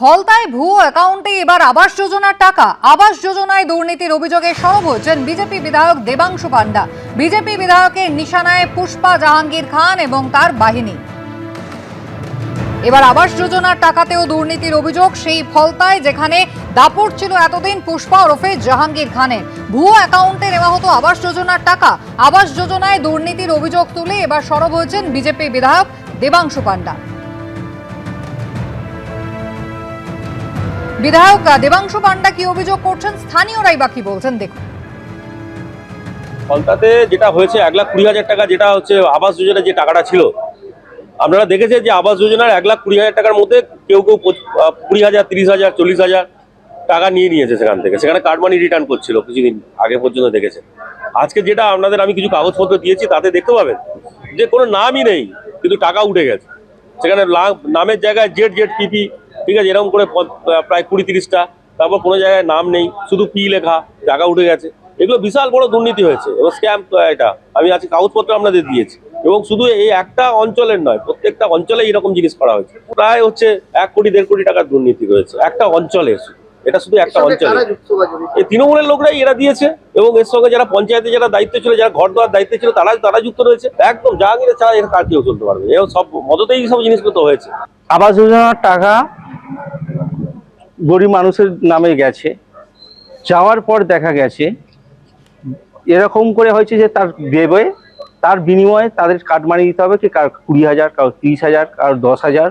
ফলতায় ভুয়ো অ্যাকাউন্টে এবার আবাস যোজনার টাকা। আবাস যোজনায় দুর্নীতির অভিযোগে সরব হয়েছেন বিজেপি বিধায়ক দেবাংশু পান্ডা। বিজেপি বিধায়কের নিশানায় পুষ্পা জাহাঙ্গীর খান এবং তার বাহিনী। এবার আবাস যোজনার টাকাতেও দুর্নীতির অভিযোগ সেই ফলতায়, যেখানে দাপট ছিল এতদিন পুষ্পা ওরফে জাহাঙ্গীর খানের। ভুয়ো অ্যাকাউন্টে নেওয়া হতো আবাস যোজনার টাকা। আবাস যোজনায় দুর্নীতির অভিযোগ তুলে এবার সরব হয়েছেন বিজেপি বিধায়ক দেবাংশু পান্ডা। বিধায়ক দেবাংশু পান্ডা কি অভিযোগ করছেন, স্থানীয়রাই বা কি বলছেন, দেখুন। ফলতাতে যেটা হয়েছে 1,20,000 টাকা, যেটা হচ্ছে আবাস যোজনার যে টাকাটা ছিল, আপনারা দেখেছেন যে আবাস যোজনার 1,20,000 টাকার মধ্যে কেউ 20,000, 30,000, 40,000 টাকা নিয়েছে সেখান থেকে। সেখানে কার্ড মানি রিটার্ন করছিল কিছুদিন আগে পর্যন্ত দেখেছেন। আজকে যেটা আপনাদের আমি কিছু কাগজপত্র দিয়েছি তাতে দেখতে পাবেন যে কোনো নামই নেই, কিন্তু টাকা উঠে গেছে। সেখানে নামের জায়গায় ZZPP, ঠিক আছে, এরকম করে প্রায় 20-30টা, তারপর কোনো জায়গায় নাম নেই, শুধু পি লেখা, টাকা উঠে গেছে। এগুলো বিশাল বড় দুর্নীতি হয়েছে এবং স্ক্যাম। এটা আমি আজকে কাগজপত্র আপনাদের দিয়েছি। এবং শুধু এই একটা অঞ্চলের নয়, প্রত্যেকটা অঞ্চলে এরকম জিনিস করা হয়েছে। প্রায় হচ্ছে 1 কোটি 1.5 কোটি টাকার দুর্নীতি রয়েছে একটা অঞ্চলে। এটা শুধু একটা অঞ্চলে। এই তৃণমূলের লোকরাই এরা দিয়েছে এবং এর সঙ্গে যারা পঞ্চায়েতে যারা দায়িত্ব ছিল, যারা ঘর দেওয়ার দায়িত্ব ছিল, তারা যুক্ত রয়েছে। একদম জাহাঙ্গীরের ছাড়া এর কার কেউ চলতে পারবে। এবং সব মদতেই সব জিনিসগুলো তো হয়েছে। আবাস যোজনার টাকা গরিব মানুষের নামে গেছে, যাওয়ার পর দেখা গেছে এরকম করে হয়েছে যে তার দেবে, তার বিনিময়ে তাদের কার্ড মানি দিতে হবে, কি কার 20,000, কার 30,000, কার 10,000।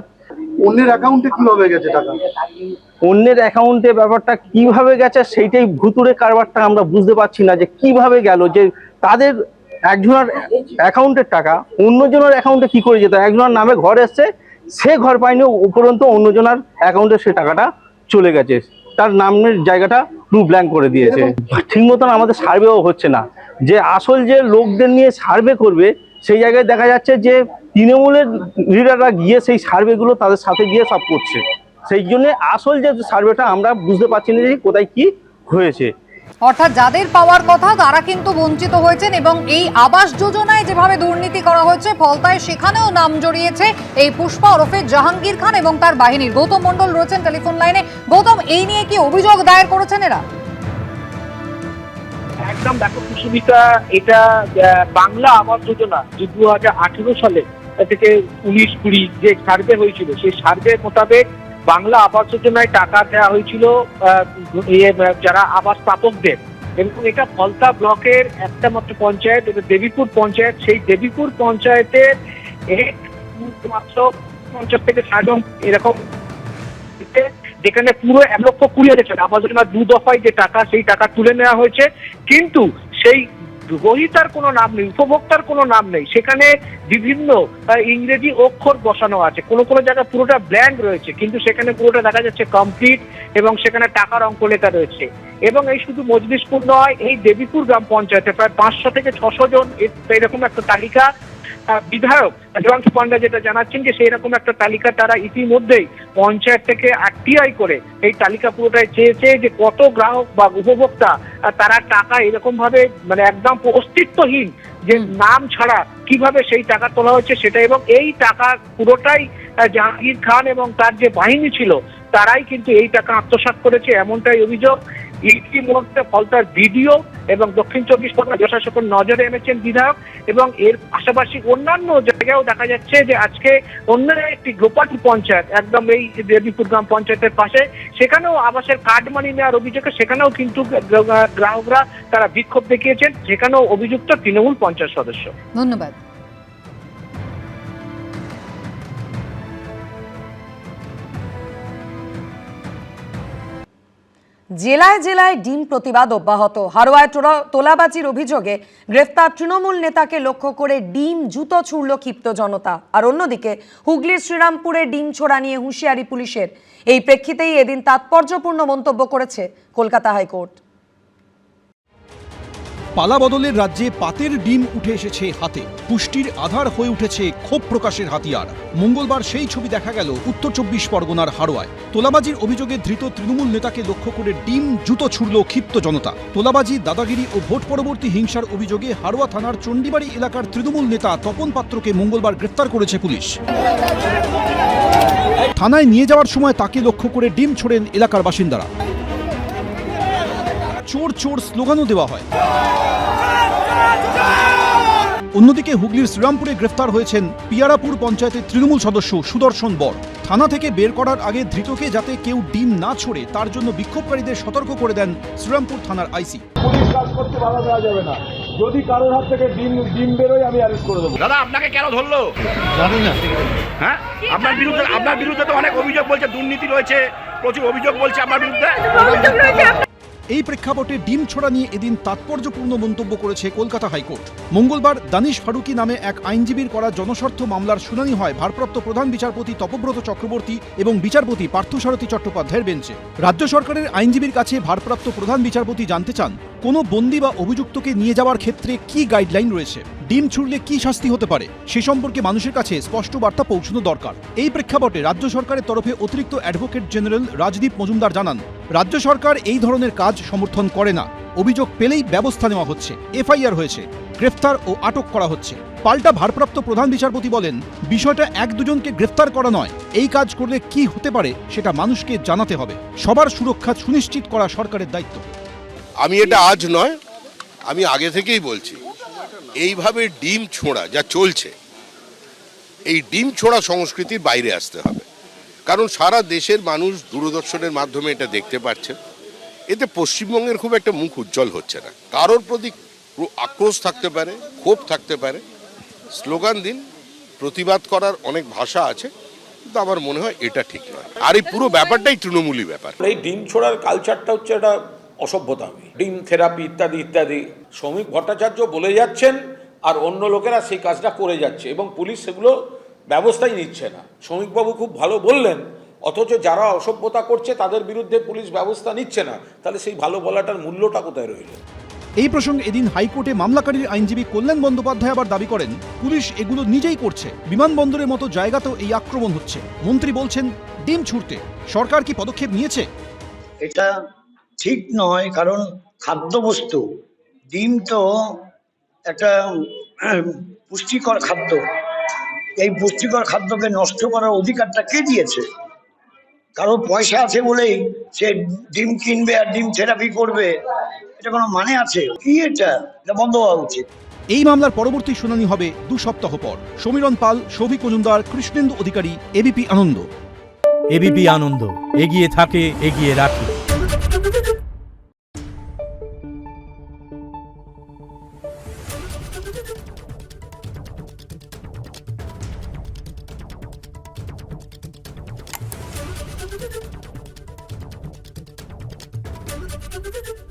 অন্যের অ্যাকাউন্টে কিভাবে গেছে টাকা? অন্যের অ্যাকাউন্টে ব্যাপারটা কিভাবে গেছে সেইটাই ভুতুড়ে কারবারটা আমরা বুঝতে পারছি না, যে কিভাবে গেল। যে তাদের একজনের অ্যাকাউন্টের টাকা অন্যজনের অ্যাকাউন্টে কি করে যেত? একজনের নামে ঘর এসছে, সে ঘর পায়নি, উপরন্ত অন্যজনের অ্যাকাউন্টে সে টাকাটা চলে গেছে, তার নামের জায়গাটা পুরো ব্ল্যাঙ্ক করে দিয়েছে। ঠিক মতন আমাদের সার্ভেও হচ্ছে না। যে আসল যে লোকদের নিয়ে সার্ভে করবে, সেই জায়গায় দেখা যাচ্ছে যে তৃণমূলের লিডাররা গিয়ে সেই সার্ভেগুলো তাদের সাথে গিয়ে সব করছে। সেই জন্য আসল যে সার্ভেটা আমরা বুঝতে পারছি না যে কোথায় কি হয়েছে। অর্থাৎ যাদের পাওয়ার কথা তারা কিন্তু বঞ্চিত হয়েছেন এবং এই আবাস যোজনায় যেভাবে দুর্নীতি করা হয়েছে ফলতায়, সেখানেও নাম জড়িয়েছে এই পুষ্পা ওরফে জাহাঙ্গীর খান এবং তার বাহিনীর। গৌতম মণ্ডল রয়েছেন টেলিফোন লাইনে। গৌতম, এই নিয়ে কি অভিযোগ দায়ের করেছেন এরা? একদম দেখো কুসুমিতা, এটা বাংলা আবাস যোজনা 2018 সালে থেকে 19-20 যে সার্ভে হয়েছিল, সেই সার্ভে মোতাবেক বাংলা আবাস যোজনায় টাকা দেওয়া হয়েছিল যারা আবাস প্রাপকদের। এবং এটা ফলতা ব্লকের একটা মাত্র পঞ্চায়েত, এটা দেবীপুর পঞ্চায়েত। সেই দেবীপুর পঞ্চায়েতের মাত্র 50 থেকে 60 এরকম, যেখানে পুরো 1,20,000 আবাস যোজনার 2 দফায় যে টাকা, সেই টাকা তুলে নেওয়া হয়েছে। কিন্তু সেই গ্রহীতার কোনো নাম নেই, উপভোক্তার কোনো নাম নেই। সেখানে বিভিন্ন ইংরেজি অক্ষর বসানো আছে, কোনো কোনো জায়গায় পুরোটা ব্ল্যাঙ্ক রয়েছে, কিন্তু সেখানে পুরোটা দেখা যাচ্ছে কমপ্লিট এবং সেখানে টাকার অঙ্ক লেখা রয়েছে। এবং এই শুধু মজলিশপুর নয়, এই দেবীপুর গ্রাম পঞ্চায়েতে প্রায় 500 থেকে 600 জন এরকম একটা তালিকা বিধায়ক দেবাংশু পান্ডা যেটা জানাচ্ছেন যে সেই রকম একটা তালিকা তারা ইতিমধ্যেই পঞ্চায়েত থেকে আরটিআই করে এই তালিকা পুরোটাই চেয়েছে, যে কত গ্রাহক বা উপভোক্তা তারা টাকা এরকম ভাবে মানে একদম অস্তিত্বহীন, যে নাম ছাড়া কিভাবে সেই টাকা তোলা হচ্ছে সেটা। এবং এই টাকা পুরোটাই জাহাঙ্গীর খান এবং তার যে বাহিনী ছিল তারাই কিন্তু এই টাকা আত্মসাৎ করেছে, এমনটাই অভিযোগ। ইতিমধ্যে ফলতার ভিডিও এবং দক্ষিণ 24 পরগনা প্রশাসকের নজরে এনেছেন বিধায়ক। এবং এর পাশাপাশি অন্যান্য জায়গায়ও দেখা যাচ্ছে যে আজকে অন্য একটি গোপালপুর পঞ্চায়েত, একদম এই দেবীপুর গ্রাম পঞ্চায়েতের পাশে, সেখানেও আবাসের কার্ড মানি নেওয়ার অভিযোগে সেখানেও কিন্তু গ্রাহকরা তারা বিক্ষোভ দেখিয়েছেন, সেখানেও অভিযুক্ত তৃণমূল পঞ্চায়েত সদস্য। ধন্যবাদ। জেলায় জেলায় ডিম প্রতিবাদ অব্যাহত। হারোয়ায় তোলাবাজির অভিযোগে গ্রেফতার তৃণমূল নেতাকে লক্ষ্য করে ডিম জুতো ছুড়ল ক্ষিপ্ত জনতা। আর অন্যদিকে হুগলির শ্রীরামপুরে ডিম ছোড়া নিয়ে হুঁশিয়ারি পুলিশের। এই প্রেক্ষিতেই এদিন তাৎপর্যপূর্ণ মন্তব্য করেছে কলকাতা হাইকোর্ট। পালা বদলের রাজ্যে পাতের ডিম উঠে এসেছে হাতে, পুষ্টির আধার হয়ে উঠেছে ক্ষোভ প্রকাশের হাতিয়ার। মঙ্গলবার সেই ছবি দেখা গেল উত্তর 24 পরগনার হাড়োয়ায়। তোলাবাজির অভিযোগে ধৃত তৃণমূল নেতাকে লক্ষ্য করে ডিম জুতো ছুড়ল ক্ষিপ্ত জনতা। তোলাবাজি, দাদাগিরি ও ভোট পরবর্তী হিংসার অভিযোগে হাড়োয়া থানার চণ্ডীবাড়ি এলাকার তৃণমূল নেতা তপন পাত্রকে মঙ্গলবার গ্রেফতার করেছে পুলিশ। থানায় নিয়ে যাওয়ার সময় তাকে লক্ষ্য করে ডিম ছোড়েন এলাকার বাসিন্দারা। চোর চোর স্লোগানও দেওয়া হয়। অন্যদিকে হুগলির শ্রীরামপুরে গ্রেফতার হয়েছেন পিয়ারাপুর পঞ্চায়েতের তৃণমূল সদস্য সুদর্শন বর। থানা থেকে বের করার আগে ধৃতকে যাতে কেউ ডিম না ছোড়ে তার জন্য বিক্ষোভকারীদের সতর্ক করে দেন শ্রীরামপুর থানার আইসি। পুলিশ কাজ করতে বাধা দেওয়া যাবে না, যদি কারোর হাত থেকে ডিম বেরোয় আমি অ্যারেস্ট করে দেবো। দাদা আপনাকে কেন ধরলো জানি না। হ্যাঁ, আপনার বিরুদ্ধে তো অনেক অভিযোগ বলছে, দুর্নীতি রয়েছে, প্রচুর অভিযোগ বলছে আপনার বিরুদ্ধে। এই প্রেক্ষাপটে ডিম ছোড়া নিয়ে এদিন তাৎপর্যপূর্ণ মন্তব্য করেছে কলকাতা হাইকোর্ট। মঙ্গলবার দানিশ ফারুকি নামে এক আইনজীবীর করা জনস্বার্থ মামলার শুনানি হয় ভারপ্রাপ্ত প্রধান বিচারপতি তপব্রত চক্রবর্তী এবং বিচারপতি পার্থসারথী চট্টোপাধ্যায়ের বেঞ্চে। রাজ্য সরকারের আইনজীবীর কাছে ভারপ্রাপ্ত প্রধান বিচারপতি জানতে চান, কোনো বন্দী বা অভিযুক্তকে নিয়ে যাওয়ার ক্ষেত্রে কি গাইডলাইন রয়েছে, ডিম ছুড়লে কি শাস্তি হতে পারে, সে সম্পর্কে মানুষের কাছে স্পষ্ট বার্তা পৌঁছানো দরকার। এই প্রেক্ষাপটে রাজ্য সরকারের তরফে অতিরিক্ত অ্যাডভোকেট জেনারেল রাজদীপ মজুমদার জানান, রাজ্য সরকার এই ধরনের কাজ সমর্থন করে না। অভিযোগ পেলেই ব্যবস্থা নেওয়া হচ্ছে, এফআইআর হয়েছে, গ্রেফতার ও আটক করা হচ্ছে। পাল্টা ভারপ্রাপ্ত প্রধান বিচারপতি বলেন, বিষয়টা এক দুজনকে গ্রেফতার করা নয়, এই কাজ করলে কি হতে পারে সেটা মানুষকে জানাতে হবে। সবার সুরক্ষা সুনিশ্চিত করা সরকারের দায়িত্ব। আমি এটা আজ নয়, আমি আগে থেকেই বলছি, এইভাবে ডিম ছোঁড়া যা চলছে, এই ডিম ছোঁড়া সংস্কৃতির বাইরে আসতে হবে। কারণ সারা দেশের মানুষ দূরদর্শনের মাধ্যমে এটা দেখতে পাচ্ছে। এতে পশ্চিমবঙ্গের খুব একটা মুখ উজ্জ্বল হচ্ছে না। কারোর প্রতি আক্রোশ থাকতে পারে, ক্ষোভ থাকতে পারে, স্লোগান দিন, প্রতিবাদ করার অনেক ভাষা আছে, কিন্তু আমার মনে হয় এটা ঠিক নয়। আর এই পুরো ব্যাপারটাই তৃণমূলী ব্যাপার। এই ডিম ছোড়ার কালচারটা হচ্ছে একটা অসভ্যতা, ডিম থেরাপি ইত্যাদি ইত্যাদি। শ্রমিক ভট্টাচার্য বলে যাচ্ছেন আর অন্য লোকেরা সেই কাজটা করে যাচ্ছে এবং পুলিশ সেগুলো ব্যবস্থাই নিচ্ছে না। শ্রমিকবাবু খুব ভালো বললেন, অথচ যারা অসভ্যতা করছে তাদের বিরুদ্ধে পুলিশ ব্যবস্থা নিচ্ছে না, তাহলে সেই ভালো বলাটার মূল্যটা কোথায় রইল? এই প্রসঙ্গে এদিন হাইকোর্টে মামলাকারীর আইনজীবী কল্যাণ বন্দ্যোপাধ্যায় আবার দাবি করেন, পুলিশ এগুলো নিজেই করছে, বিমানবন্দরের মতো জায়গাতেও এই আক্রমণ হচ্ছে। মন্ত্রী বলছেন, ডিম ছুড়তে সরকার কি পদক্ষেপ নিয়েছে? এটা ঠিক নয়, কারণ খাদ্যবস্তু, ডিম তো একটা পুষ্টিকর খাদ্য। এই পুষ্টিকর খাদ্যকে নষ্ট করার অধিকারটা কে দিয়েছে? কারো পয়সা আছে বলেই সে ডিম কিনবে আর ডিম থেরাপি করবে, এটা কোনো মানে আছে? কি এটা বন্ধ হওয়া উচিত। এই মামলার পরবর্তী শুনানি হবে 2 সপ্তাহ পর। সমীরণ পাল, সৌভিক মজুমদার, কৃষ্ণেন্দু অধিকারী, এবিপি আনন্দ। এবিপি আনন্দ, এগিয়ে থাকে, এগিয়ে রাখে। Thank you.